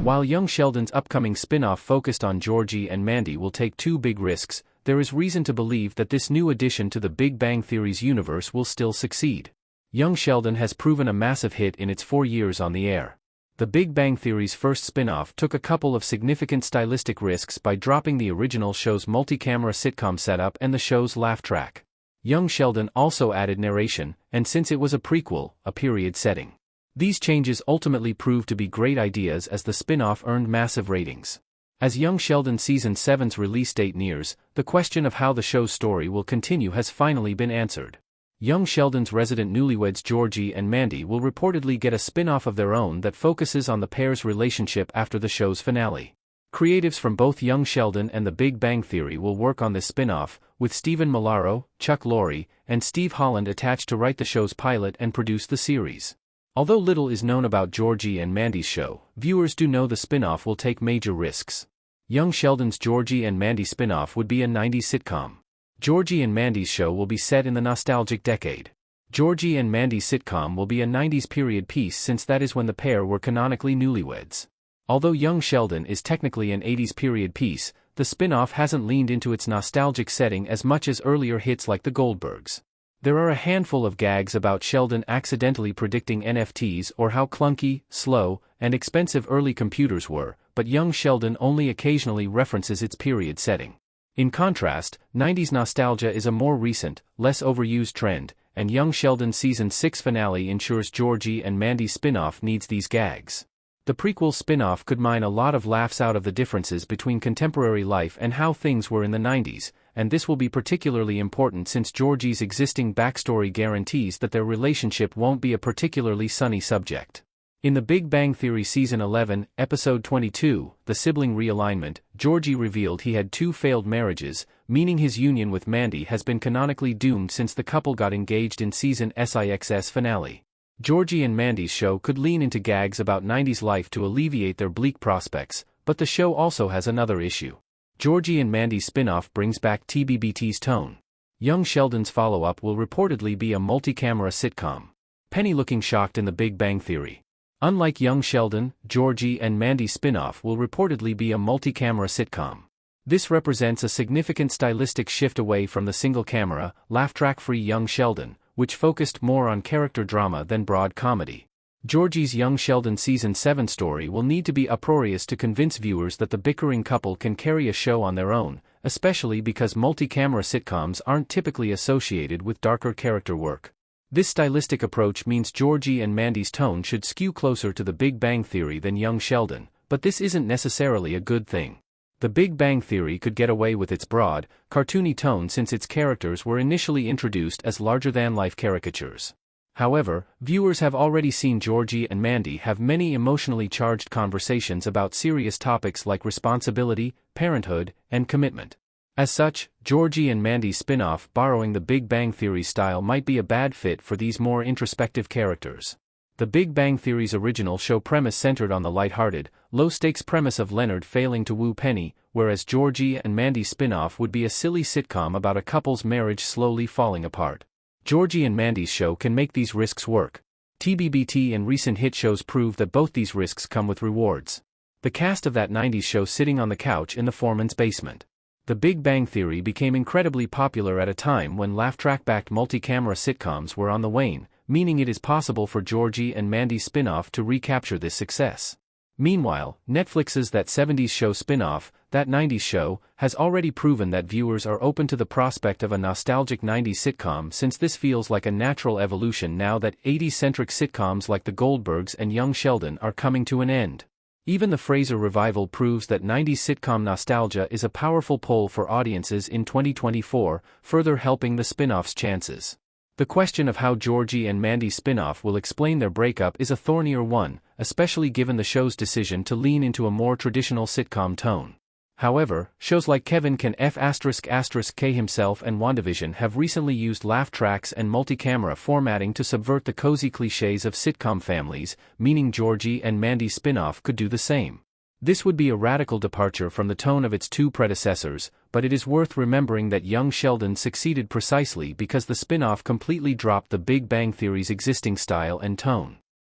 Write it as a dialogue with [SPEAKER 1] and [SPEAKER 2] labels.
[SPEAKER 1] While young Sheldon's upcoming spin-off focused on Georgie and Mandy will take two big risks, there is reason to believe that this new addition to the Big Bang Theory's universe will still succeed. Young Sheldon has proven a massive hit in its 4 years on the air. The Big Bang Theory's first spin-off took a couple of significant stylistic risks by dropping the original show's multi-camera sitcom setup and the show's laugh track. Young Sheldon also added narration, and since it was a prequel, a period setting. These changes ultimately proved to be great ideas as the spin-off earned massive ratings. As Young Sheldon Season 7's release date nears, the question of how the show's story will continue has finally been answered. Young Sheldon's resident newlyweds Georgie and Mandy will reportedly get a spin-off of their own that focuses on the pair's relationship after the show's finale. Creatives from both Young Sheldon and The Big Bang Theory will work on this spin-off, with Stephen Milaro, Chuck Lorre, and Steve Holland attached to write the show's pilot and produce the series. Although little is known about Georgie and Mandy's show, viewers do know the spin-off will take major risks. Young Sheldon's Georgie and Mandy spin-off would be a 90s sitcom. Georgie and Mandy's show will be set in the nostalgic decade. Georgie and Mandy's sitcom will be a 90s period piece since that is when the pair were canonically newlyweds. Although Young Sheldon is technically an 80s period piece, the spin-off hasn't leaned into its nostalgic setting as much as earlier hits like The Goldbergs. There are a handful of gags about Sheldon accidentally predicting NFTs or how clunky, slow, and expensive early computers were, but Young Sheldon only occasionally references its period setting. In contrast, 90s nostalgia is a more recent, less overused trend, and Young Sheldon's Season 6 finale ensures Georgie and Mandy's spin-off needs these gags. The prequel spin-off could mine a lot of laughs out of the differences between contemporary life and how things were in the 90s, and this will be particularly important since Georgie's existing backstory guarantees that their relationship won't be a particularly sunny subject. In The Big Bang Theory Season 11, Episode 22, The Sibling Realignment, Georgie revealed he had 2 failed marriages, meaning his union with Mandy has been canonically doomed since the couple got engaged in Season 6's finale. Georgie and Mandy's show could lean into gags about 90s life to alleviate their bleak prospects, but the show also has another issue. Georgie and Mandy's spin-off brings back TBBT's tone. Young Sheldon's follow-up will reportedly be a multi-camera sitcom. Penny looking shocked in The Big Bang Theory. Unlike Young Sheldon, Georgie and Mandy's spin-off will reportedly be a multi-camera sitcom. This represents a significant stylistic shift away from the single-camera, laugh-track-free Young Sheldon, which focused more on character drama than broad comedy. Georgie's Young Sheldon Season 7 story will need to be uproarious to convince viewers that the bickering couple can carry a show on their own, especially because multi-camera sitcoms aren't typically associated with darker character work. This stylistic approach means Georgie and Mandy's tone should skew closer to The Big Bang Theory than Young Sheldon, but this isn't necessarily a good thing. The Big Bang Theory could get away with its broad, cartoony tone since its characters were initially introduced as larger-than-life caricatures. However, viewers have already seen Georgie and Mandy have many emotionally charged conversations about serious topics like responsibility, parenthood, and commitment. As such, Georgie and Mandy's spin-off borrowing The Big Bang Theory style might be a bad fit for these more introspective characters. The Big Bang Theory's original show premise centered on the lighthearted, low-stakes premise of Leonard failing to woo Penny, whereas Georgie and Mandy's spin-off would be a silly sitcom about a couple's marriage slowly falling apart. Georgie and Mandy's show can make these risks work. TBBT and recent hit shows prove that both these risks come with rewards. The cast of that 90s show sitting on the couch in the foreman's basement. The Big Bang Theory became incredibly popular at a time when laugh-track-backed multi-camera sitcoms were on the wane, meaning it is possible for Georgie and Mandy's spin-off to recapture this success. Meanwhile, Netflix's That 70s Show spin-off, That 90s Show, has already proven that viewers are open to the prospect of a nostalgic 90s sitcom since this feels like a natural evolution now that 80s-centric sitcoms like The Goldbergs and Young Sheldon are coming to an end. Even the Frasier revival proves that 90s sitcom nostalgia is a powerful pull for audiences in 2024, further helping the spin-off's chances. The question of how Georgie and Mandy's spin-off will explain their breakup is a thornier one, especially given the show's decision to lean into a more traditional sitcom tone. However, shows like Kevin Can F***K himself and WandaVision have recently used laugh tracks and multi-camera formatting to subvert the cozy cliches of sitcom families, meaning Georgie and Mandy's spin-off could do the same. This would be a radical departure from the tone of its two predecessors, but it is worth remembering that Young Sheldon succeeded precisely because the spin-off completely dropped The Big Bang Theory's existing style and tone.